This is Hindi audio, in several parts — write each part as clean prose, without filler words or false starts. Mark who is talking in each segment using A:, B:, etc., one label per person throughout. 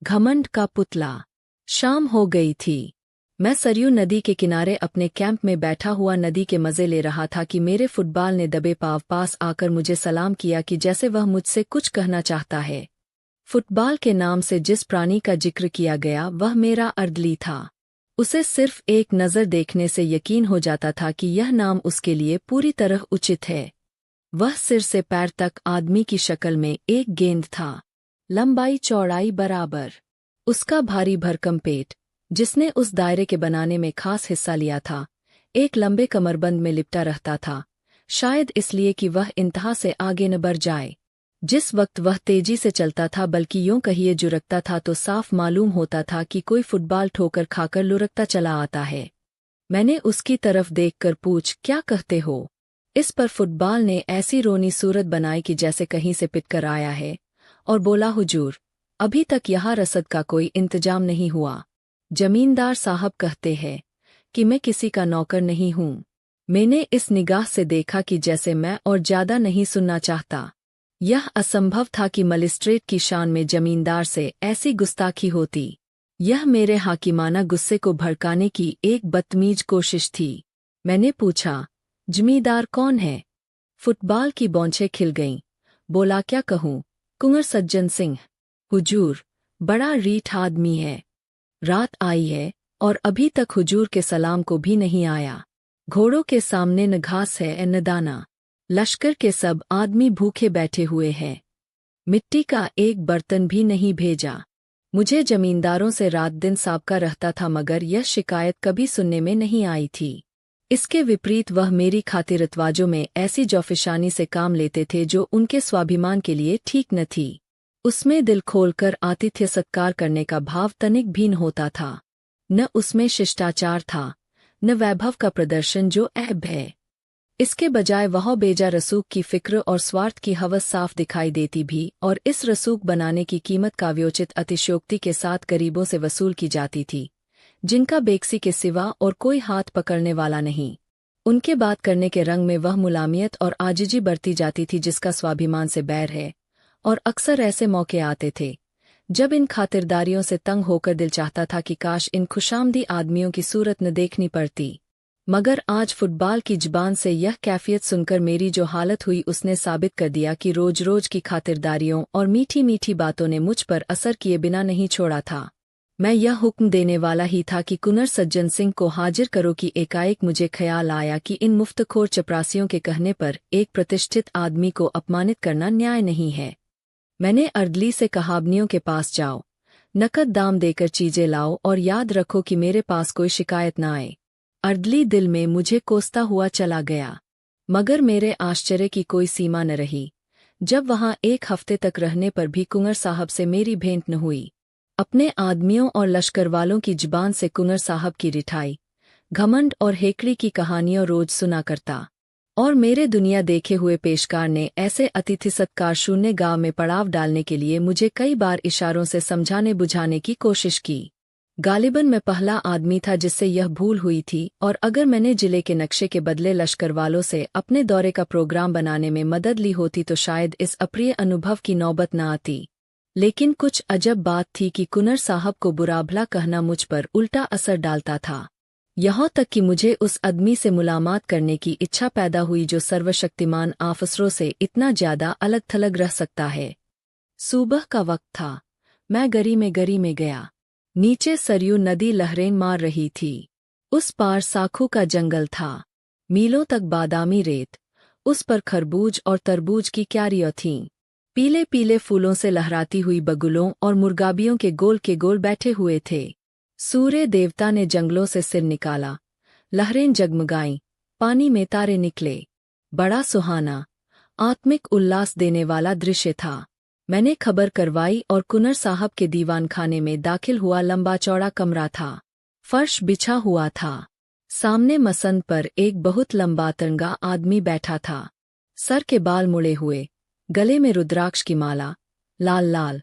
A: घमंड का पुतला। शाम हो गई थी। मैं सरयू नदी के किनारे अपने कैंप में बैठा हुआ नदी के मजे ले रहा था कि मेरे फुटबॉल ने दबे पांव पास आकर मुझे सलाम किया कि जैसे वह मुझसे कुछ कहना चाहता है। फुटबॉल के नाम से जिस प्राणी का जिक्र किया गया वह मेरा अर्दली था। उसे सिर्फ एक नज़र देखने से यकीन हो जाता था कि यह नाम उसके लिए पूरी तरह उचित है। वह सिर से पैर तक आदमी की शक्ल में एक गेंद था, लंबाई चौड़ाई बराबर। उसका भारी भरकम पेट, जिसने उस दायरे के बनाने में खास हिस्सा लिया था, एक लंबे कमरबंद में लिपटा रहता था, शायद इसलिए कि वह इंतहा से आगे न बढ़ जाए। जिस वक्त वह तेजी से चलता था, बल्कि यूं कहिए जुरकता था, तो साफ मालूम होता था कि कोई फुटबॉल ठोकर खाकर लुढ़कता चला आता है। मैंने उसकी तरफ देखकर पूछ, क्या कहते हो? इस पर फुटबॉल ने ऐसी रोनी सूरत बनाई कि जैसे कहीं से पिटकर आया है, और बोला, हुजूर, अभी तक यहाँ रसद का कोई इंतजाम नहीं हुआ। जमींदार साहब कहते हैं कि मैं किसी का नौकर नहीं हूँ। मैंने इस निगाह से देखा कि जैसे मैं और ज्यादा नहीं सुनना चाहता। यह असंभव था कि मजिस्ट्रेट की शान में जमींदार से ऐसी गुस्ताखी होती। यह मेरे हाकिमाना गुस्से को भड़काने की एक बदतमीज कोशिश थी। मैंने पूछा, जमींदार कौन है? फुटबॉल की बौंछें खिल गईं। बोला, क्या कहूँ, कुंवर सज्जन सिंह। हुजूर, बड़ा रीठ आदमी है। रात आई है और अभी तक हुजूर के सलाम को भी नहीं आया। घोड़ों के सामने न घास है न दाना। लश्कर के सब आदमी भूखे बैठे हुए हैं। मिट्टी का एक बर्तन भी नहीं भेजा। मुझे जमींदारों से रात दिन साबका रहता था, मगर यह शिकायत कभी सुनने में नहीं आई थी। इसके विपरीत वह मेरी खातिरतवाजों में ऐसी जौफिशानी से काम लेते थे जो उनके स्वाभिमान के लिए ठीक न थी। उसमें दिल खोलकर आतिथ्य सत्कार करने का भाव तनिक भी न होता था। न उसमें शिष्टाचार था, न वैभव का प्रदर्शन जो ऐब है। इसके बजाय वह बेजा रसूख की फिक्र और स्वार्थ की हवस साफ दिखाई देती भी, और इस रसूख बनाने की कीमत काव्योचित अतिशयोक्ति के साथ गरीबों से वसूल की जाती थी, जिनका बेकसी के सिवा और कोई हाथ पकड़ने वाला नहीं। उनके बात करने के रंग में वह मुलामियत और आजिजी बरती जाती थी जिसका स्वाभिमान से बैर है। और अक्सर ऐसे मौके आते थे जब इन खातिरदारियों से तंग होकर दिल चाहता था कि काश इन खुशामदी आदमियों की सूरत न देखनी पड़ती। मगर आज फुटबॉल की जुबान से यह कैफियत सुनकर मेरी जो हालत हुई, उसने साबित कर दिया कि रोज रोज की खातिरदारियों और मीठी मीठी बातों ने मुझ पर असर किए बिना नहीं छोड़ा था। मैं यह हुक्म देने वाला ही था कि कुंवर सज्जन सिंह को हाजिर करो कि एकाएक मुझे ख्याल आया कि इन मुफ्तखोर चपरासियों के कहने पर एक प्रतिष्ठित आदमी को अपमानित करना न्याय नहीं है। मैंने अर्दली से कहा, आदमियों के पास जाओ, नकद दाम देकर चीजें लाओ और याद रखो कि मेरे पास कोई शिकायत न आए। अर्दली दिल में मुझे कोसता हुआ चला गया, मगर मेरे आश्चर्य की कोई सीमा न रही जब वहां एक हफ्ते तक रहने पर भी कुंवर साहब से मेरी भेंट न हुई। अपने आदमियों और लश्कर वालों की जुबान से कुंवर साहब की रिठाई, घमंड और हेकड़ी की कहानियां रोज सुना करता, और मेरे दुनिया देखे हुए पेशकार ने ऐसे अतिथि सत्कार शून्य गांव में पड़ाव डालने के लिए मुझे कई बार इशारों से समझाने बुझाने की कोशिश की। गालिबन मैं पहला आदमी था जिससे यह भूल हुई थी, और अगर मैंने जिले के नक्शे के बदले लश्कर वालों से अपने दौरे का प्रोग्राम बनाने में मदद ली होती तो शायद इस अप्रिय अनुभव की नौबत न आती। लेकिन कुछ अजब बात थी कि कुंवर साहब को बुरा भला कहना मुझ पर उल्टा असर डालता था। यहाँ तक कि मुझे उस आदमी से मुलाकात करने की इच्छा पैदा हुई जो सर्वशक्तिमान आफसरों से इतना ज्यादा अलग थलग रह सकता है। सुबह का वक्त था। मैं गरी में गया। नीचे सरयू नदी लहरें मार रही थी। उस पार साखू का जंगल था, मीलों तक बादामी रेत, उस पर खरबूज और तरबूज की क्यारियां थीं। पीले पीले फूलों से लहराती हुई बगुलों और मुर्गाबियों के गोल बैठे हुए थे। सूर्य देवता ने जंगलों से सिर निकाला, लहरें जगमगाईं, पानी में तारे निकले। बड़ा सुहाना, आत्मिक उल्लास देने वाला दृश्य था। मैंने खबर करवाई और कुंवर साहब के दीवान खाने में दाखिल हुआ। लंबा चौड़ा कमरा था, फर्श बिछा हुआ था। सामने मसंद पर एक बहुत लंबा तिरंगा आदमी बैठा था, सर के बाल मुड़े हुए, गले में रुद्राक्ष की माला, लाल लाल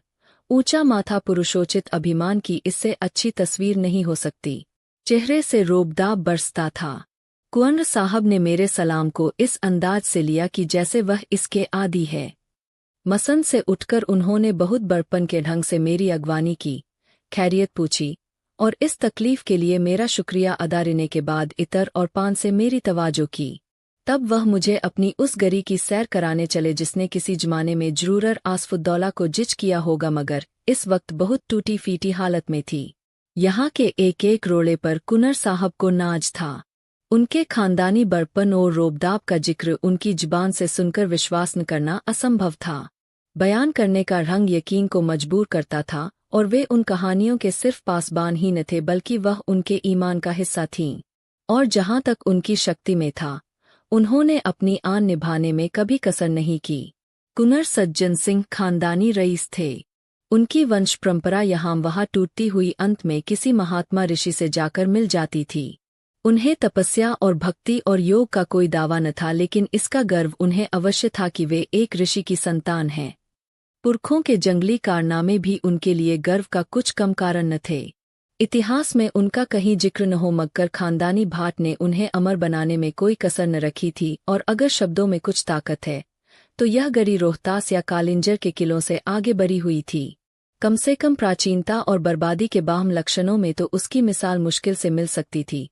A: ऊंचा माथा। पुरुषोचित अभिमान की इससे अच्छी तस्वीर नहीं हो सकती। चेहरे से रोबदाब बरसता था। कुंवर साहब ने मेरे सलाम को इस अंदाज से लिया कि जैसे वह इसके आदी है। मसंद से उठकर उन्होंने बहुत बड़पन के ढंग से मेरी अगवानी की, खैरियत पूछी, और इस तकलीफ के लिए मेरा शुक्रिया अदा करने के बाद इतर और पान से मेरी तवाजो की। तब वह मुझे अपनी उस गरी की सैर कराने चले जिसने किसी जमाने में जरूर आसफुद्दौला को जिच किया होगा, मगर इस वक्त बहुत टूटी फीटी हालत में थी। यहाँ के एक एक रोड़े पर कुंवर साहब को नाज था। उनके खानदानी बड़पन और रोबदाब का जिक्र उनकी जुबान से सुनकर विश्वास न करना असंभव था। बयान करने का रंग यकीन को मजबूर करता था, और वे उन कहानियों के सिर्फ पासबान ही न थे बल्कि वह उनके ईमान का हिस्सा थीं। और जहाँ तक उनकी शक्ति में था, उन्होंने अपनी आन निभाने में कभी कसर नहीं की। कुंवर सज्जन सिंह खानदानी रईस थे। उनकी वंश परंपरा यहाँ वहाँ टूटती हुई अंत में किसी महात्मा ऋषि से जाकर मिल जाती थी। उन्हें तपस्या और भक्ति और योग का कोई दावा न था, लेकिन इसका गर्व उन्हें अवश्य था कि वे एक ऋषि की संतान हैं। पुरखों के जंगली कारनामे भी उनके लिए गर्व का कुछ कम कारण न थे। इतिहास में उनका कहीं जिक्र न हो, मगर खानदानी भाट ने उन्हें अमर बनाने में कोई कसर न रखी थी। और अगर शब्दों में कुछ ताकत है तो यह गरी रोहतास या कालिंजर के किलों से आगे बढ़ी हुई थी। कम से कम प्राचीनता और बर्बादी के बाहम लक्षणों में तो उसकी मिसाल मुश्किल से मिल सकती थी,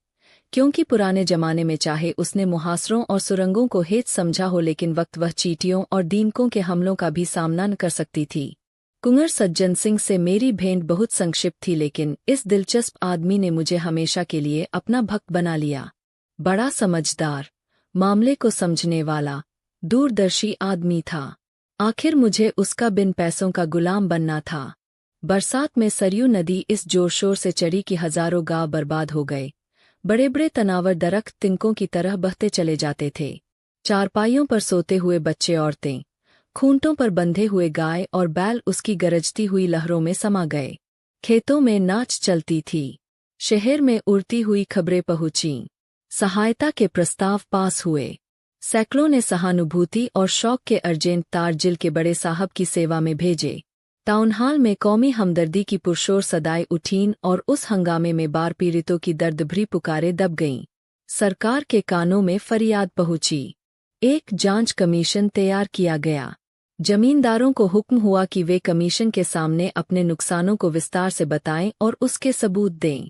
A: क्योंकि पुराने जमाने में चाहे उसने मुहासरों और सुरंगों को हेच समझा हो, लेकिन वक्त वह चींटियों और दीमकों के हमलों का भी सामना न कर सकती थी। कुंवर सज्जन सिंह से मेरी भेंट बहुत संक्षिप्त थी, लेकिन इस दिलचस्प आदमी ने मुझे हमेशा के लिए अपना भक्त बना लिया। बड़ा समझदार, मामले को समझने वाला, दूरदर्शी आदमी था। आखिर मुझे उसका बिन पैसों का गुलाम बनना था। बरसात में सरयू नदी इस जोर शोर से चढ़ी कि हजारों गांव बर्बाद हो गए। बड़े बड़े तनावर दरख्त तिनकों की तरह बहते चले जाते थे। चारपाइयों पर सोते हुए बच्चे, औरतें, खूंटों पर बंधे हुए गाय और बैल उसकी गरजती हुई लहरों में समा गए। खेतों में नाच चलती थी। शहर में उड़ती हुई खबरें पहुंचीं। सहायता के प्रस्ताव पास हुए। सैकड़ों ने सहानुभूति और शौक के अर्जेंट तार जिल के बड़े साहब की सेवा में भेजे। टाउनहॉल में कौमी हमदर्दी की पुरशोर सदाएं उठीं और उस हंगामे में बार पीड़ितों की दर्द भरी पुकारें दब गईं। सरकार के कानों में फरियाद पहुंची। एक जांच कमीशन तैयार किया गया। जमींदारों को हुक्म हुआ कि वे कमीशन के सामने अपने नुकसानों को विस्तार से बताएं और उसके सबूत दें।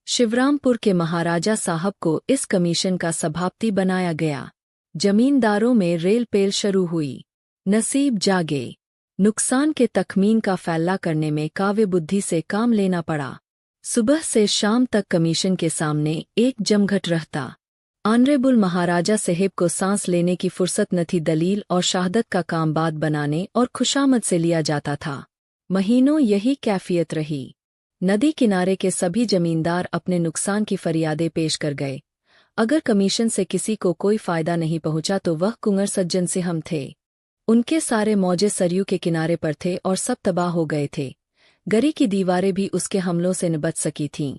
A: शिवरामपुर के महाराजा साहब को इस कमीशन का सभापति बनाया गया। जमींदारों में रेल पेल शुरू हुई। नसीब जागे। नुकसान के तखमीन का फैसला करने में काव्य बुद्धि से काम लेना पड़ा। सुबह से शाम तक कमीशन के सामने एक जमघट रहता। ऑनरेबल महाराजा साहेब को सांस लेने की फुर्सत न थी। दलील और शहादत का काम बात बनाने और खुशामद से लिया जाता था। महीनों यही कैफियत रही। नदी किनारे के सभी जमींदार अपने नुकसान की फरियादें पेश कर गए। अगर कमीशन से किसी को कोई फायदा नहीं पहुंचा तो वह कुंवर सज्जन से हम थे। उनके सारे मौजे सरयू के किनारे पर थे और सब तबाह हो गए थे। गरी की दीवारें भी उसके हमलों से न बच सकी थीं,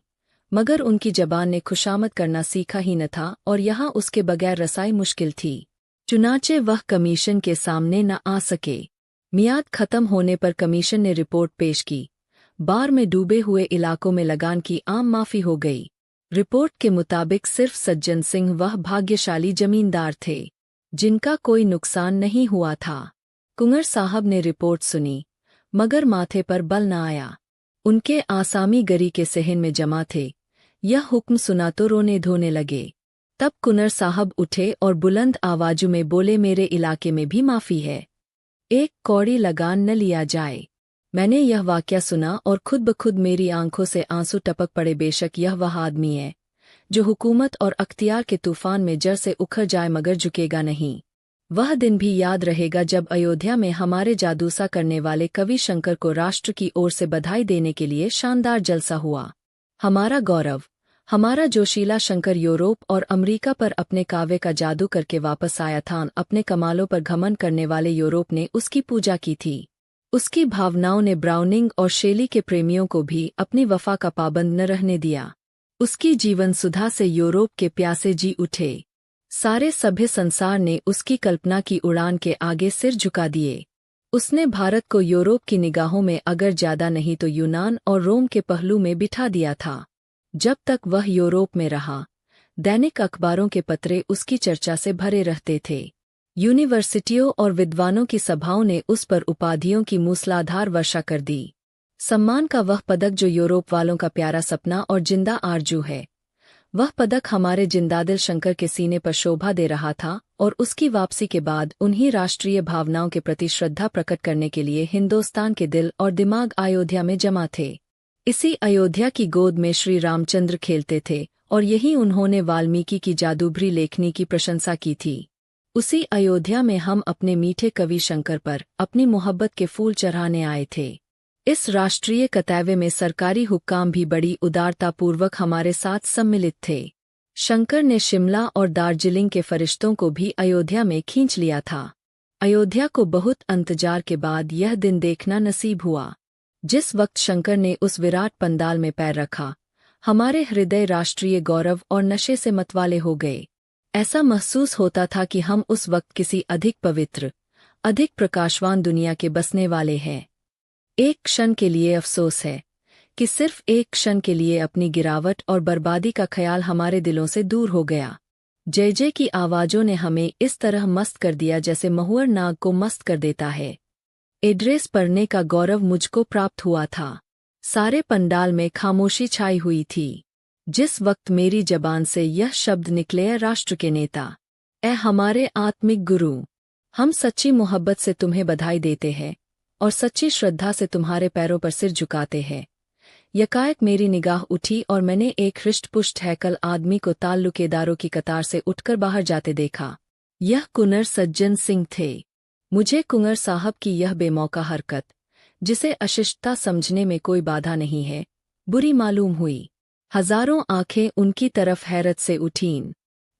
A: मगर उनकी जबान ने खुशामद करना सीखा ही न था और यहाँ उसके बगैर रसाई मुश्किल थी। चुनाचे वह कमीशन के सामने न आ सके। मियाद खत्म होने पर कमीशन ने रिपोर्ट पेश की। बाढ़ में डूबे हुए इलाकों में लगान की आम माफी हो गई। रिपोर्ट के मुताबिक सिर्फ सज्जन सिंह वह भाग्यशाली जमींदार थे जिनका कोई नुकसान नहीं हुआ था। कुंवर साहब ने रिपोर्ट सुनी, मगर माथे पर बल न आया। उनके आसामी गरी के सहन में जमा थे। यह हुक्म सुना तो रोने धोने लगे। तब कुंवर साहब उठे और बुलंद आवाजों में बोले, मेरे इलाके में भी माफी है, एक कौड़ी लगान न लिया जाए। मैंने यह वाकया सुना और खुद ब खुद मेरी आंखों से आंसू टपक पड़े। बेशक यह वह आदमी है जो हुकूमत और अख्तियार के तूफान में जड़ से उखड़ जाए मगर झुकेगा नहीं। वह दिन भी याद रहेगा जब अयोध्या में हमारे जादूसा करने वाले कवि शंकर को राष्ट्र की ओर से बधाई देने के लिए शानदार जलसा हुआ। हमारा गौरव, हमारा जोशीला शंकर यूरोप और अमेरिका पर अपने काव्य का जादू करके वापस आया था। अपने कमालों पर घमंड करने वाले यूरोप ने उसकी पूजा की थी। उसकी भावनाओं ने ब्राउनिंग और शेली के प्रेमियों को भी अपनी वफा का पाबंद न रहने दिया। उसकी जीवन सुधा से यूरोप के प्यासे जी उठे। सारे सभ्य संसार ने उसकी कल्पना की उड़ान के आगे सिर झुका दिए। उसने भारत को यूरोप की निगाहों में अगर ज्यादा नहीं तो यूनान और रोम के पहलू में बिठा दिया था। जब तक वह यूरोप में रहा, दैनिक अखबारों के पत्रे उसकी चर्चा से भरे रहते थे। यूनिवर्सिटियों और विद्वानों की सभाओं ने उस पर उपाधियों की मूसलाधार वर्षा कर दी। सम्मान का वह पदक जो यूरोप वालों का प्यारा सपना और जिंदा आरजू है। वह पदक हमारे जिंदादिल शंकर के सीने पर शोभा दे रहा था और उसकी वापसी के बाद उन्हीं राष्ट्रीय भावनाओं के प्रति श्रद्धा प्रकट करने के लिए हिंदुस्तान के दिल और दिमाग अयोध्या में जमा थे। इसी अयोध्या की गोद में श्री रामचंद्र खेलते थे और यही उन्होंने वाल्मीकि की जादूभरी लेखनी की प्रशंसा की थी। उसी अयोध्या में हम अपने मीठे कवि शंकर पर अपनी मोहब्बत के फूल चढ़ाने आए थे। इस राष्ट्रीय कतव्य में सरकारी हुक्काम भी बड़ी उदारतापूर्वक हमारे साथ सम्मिलित थे। शंकर ने शिमला और दार्जिलिंग के फरिश्तों को भी अयोध्या में खींच लिया था। अयोध्या को बहुत इंतजार के बाद यह दिन देखना नसीब हुआ। जिस वक्त शंकर ने उस विराट पंडाल में पैर रखा, हमारे हृदय राष्ट्रीय गौरव और नशे से मतवाले हो गए। ऐसा महसूस होता था कि हम उस वक्त किसी अधिक पवित्र, अधिक प्रकाशवान दुनिया के बसने वाले हैं। एक क्षण के लिए अफसोस है कि सिर्फ एक क्षण के लिए अपनी गिरावट और बर्बादी का ख्याल हमारे दिलों से दूर हो गया। जय जय की आवाजों ने हमें इस तरह मस्त कर दिया जैसे महुअर नाग को मस्त कर देता है। एड्रेस पढ़ने का गौरव मुझको प्राप्त हुआ था। सारे पंडाल में खामोशी छाई हुई थी। जिस वक्त मेरी जबान से यह शब्द निकले, राष्ट्र के नेता, ए हमारे आत्मिक गुरु, हम सच्ची मोहब्बत से तुम्हें बधाई देते हैं और सच्ची श्रद्धा से तुम्हारे पैरों पर सिर झुकाते हैं। यकाएक मेरी निगाह उठी और मैंने एक हृष्टपुष्ट हैकल आदमी को ताल्लुकेदारों की कतार से उठकर बाहर जाते देखा। यह कुंवर सज्जन सिंह थे। मुझे कुंवर साहब की यह बेमौका हरकत, जिसे अशिष्टता समझने में कोई बाधा नहीं है, बुरी मालूम हुई। हजारों आंखें उनकी तरफ हैरत से उठीं।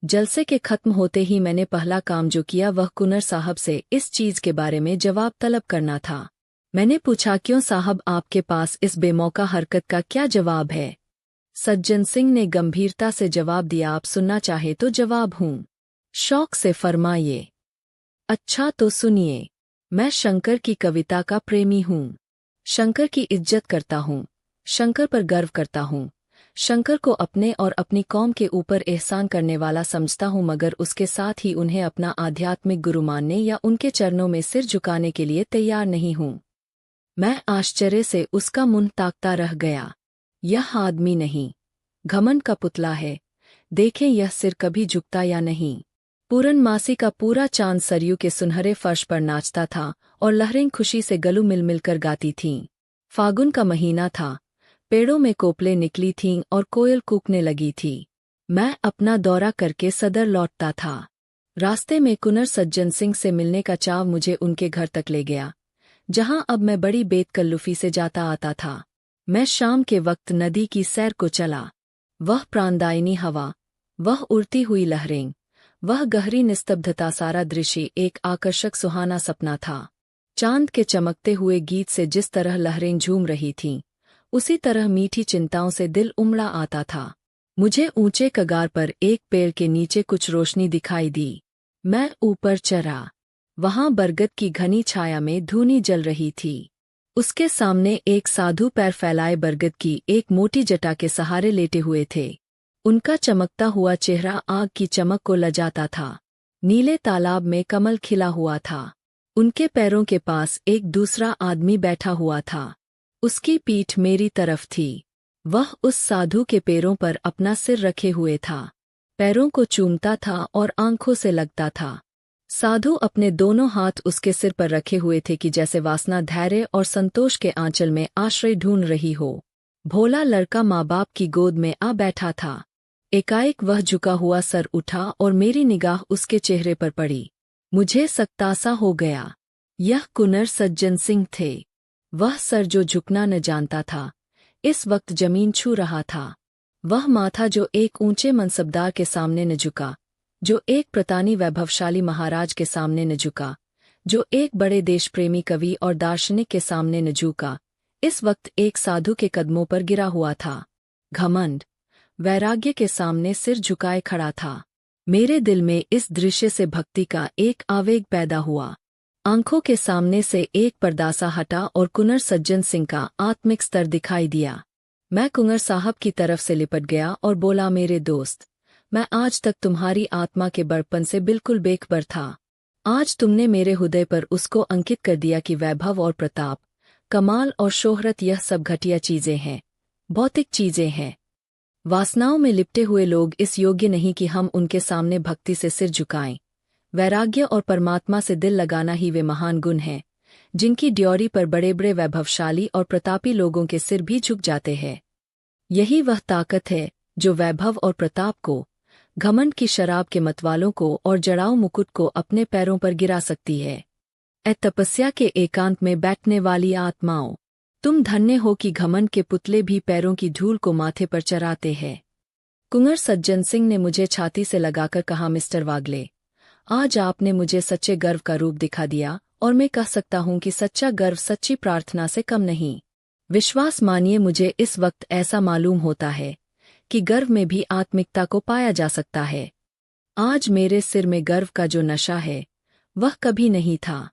A: जलसे के खत्म होते ही मैंने पहला काम जो किया वह कुंवर साहब से इस चीज के बारे में जवाब तलब करना था। मैंने पूछा, क्यों साहब, आपके पास इस बेमौका हरकत का क्या जवाब है? सज्जन सिंह ने गंभीरता से जवाब दिया, आप सुनना चाहे तो जवाब हूँ। शौक से फरमाइए। अच्छा तो सुनिए। मैं शंकर की कविता का प्रेमी हूँ। शंकर की इज्जत करता हूँ। शंकर पर गर्व करता हूँ। शंकर को अपने और अपनी कौम के ऊपर एहसान करने वाला समझता हूँ, मगर उसके साथ ही उन्हें अपना आध्यात्मिक गुरु मानने या उनके चरणों में सिर झुकाने के लिए तैयार नहीं हूँ। मैं आश्चर्य से उसका मुंह ताकता रह गया। यह आदमी नहीं, घमंड का पुतला है। देखें यह सिर कभी झुकता या नहीं। पूर्णमासी का पूरा चांद सरयू के सुनहरे फर्श पर नाचता था और लहरें खुशी से गलू मिल मिलकर गाती थीं। फागुन का महीना था। पेड़ों में कोपले निकली थीं और कोयल कूकने लगी थी। मैं अपना दौरा करके सदर लौटता था। रास्ते में कुंवर सज्जन सिंह से मिलने का चाव मुझे उनके घर तक ले गया, जहां अब मैं बड़ी बेतकल्लुफी से जाता आता था। मैं शाम के वक्त नदी की सैर को चला। वह प्राणदायिनी हवा, वह उड़ती हुई लहरें, वह गहरी निस्तब्धता, सारा दृश्य एक आकर्षक सुहाना सपना था। चांद के चमकते हुए गीत से जिस तरह लहरें झूम रही थीं, उसी तरह मीठी चिंताओं से दिल उमड़ा आता था। मुझे ऊंचे कगार पर एक पेड़ के नीचे कुछ रोशनी दिखाई दी। मैं ऊपर चढ़ा। वहां बरगद की घनी छाया में धूनी जल रही थी। उसके सामने एक साधु पैर फैलाए बरगद की एक मोटी जटा के सहारे लेटे हुए थे। उनका चमकता हुआ चेहरा आग की चमक को लजाता था। नीले तालाब में कमल खिला हुआ था। उनके पैरों के पास एक दूसरा आदमी बैठा हुआ था। उसकी पीठ मेरी तरफ थी। वह उस साधु के पैरों पर अपना सिर रखे हुए था, पैरों को चूमता था और आंखों से लगता था। साधु अपने दोनों हाथ उसके सिर पर रखे हुए थे कि जैसे वासना धैर्य और संतोष के आंचल में आश्रय ढूंढ रही हो। भोला लड़का माँ बाप की गोद में आ बैठा था। एकाएक वह झुका हुआ सर उठा और मेरी निगाह उसके चेहरे पर पड़ी। मुझे सकतासा हो गया। यह कुंवर सज्जन सिंह थे। वह सर जो झुकना न जानता था, इस वक्त जमीन छू रहा था। वह माथा जो एक ऊंचे मनसबदार के सामने न झुका, जो एक प्रतानी वैभवशाली महाराज के सामने न झुका, जो एक बड़े देशप्रेमी कवि और दार्शनिक के सामने न झुका, इस वक्त एक साधु के कदमों पर गिरा हुआ था। घमंड, वैराग्य के सामने सिर झुकाए खड़ा था। मेरे दिल में इस दृश्य से भक्ति का एक आवेग पैदा हुआ। आंखों के सामने से एक पर्दासा हटा और कुंवर सज्जन सिंह का आत्मिक स्तर दिखाई दिया। मैं कुंवर साहब की तरफ से लिपट गया और बोला, मेरे दोस्त, मैं आज तक तुम्हारी आत्मा के बड़पन से बिल्कुल बेखबर था। आज तुमने मेरे हृदय पर उसको अंकित कर दिया कि वैभव और प्रताप, कमाल और शोहरत यह सब घटिया चीजें हैं, भौतिक चीजें हैं। वासनाओं में लिपटे हुए लोग इस योग्य नहीं कि हम उनके सामने भक्ति से सिर झुकाएं। वैराग्य और परमात्मा से दिल लगाना ही वे महान गुण हैं, जिनकी ड्योरी पर बड़े बड़े वैभवशाली और प्रतापी लोगों के सिर भी झुक जाते हैं। यही वह ताकत है जो वैभव और प्रताप को, घमंड की शराब के मतवालों को और जड़ाऊ मुकुट को अपने पैरों पर गिरा सकती है। तपस्या के एकांत में बैठने वाली आत्माओं, तुम धन्य हो कि घमंड के पुतले भी पैरों की धूल को माथे पर चराते हैं। कुंवर सज्जन सिंह ने मुझे छाती से लगाकर कहा, मिस्टर वागले, आज आपने मुझे सच्चे गर्व का रूप दिखा दिया और मैं कह सकता हूं कि सच्चा गर्व सच्ची प्रार्थना से कम नहीं। विश्वास मानिए, मुझे इस वक्त ऐसा मालूम होता है कि गर्व में भी आत्मिकता को पाया जा सकता है। आज मेरे सिर में गर्व का जो नशा है वह कभी नहीं था।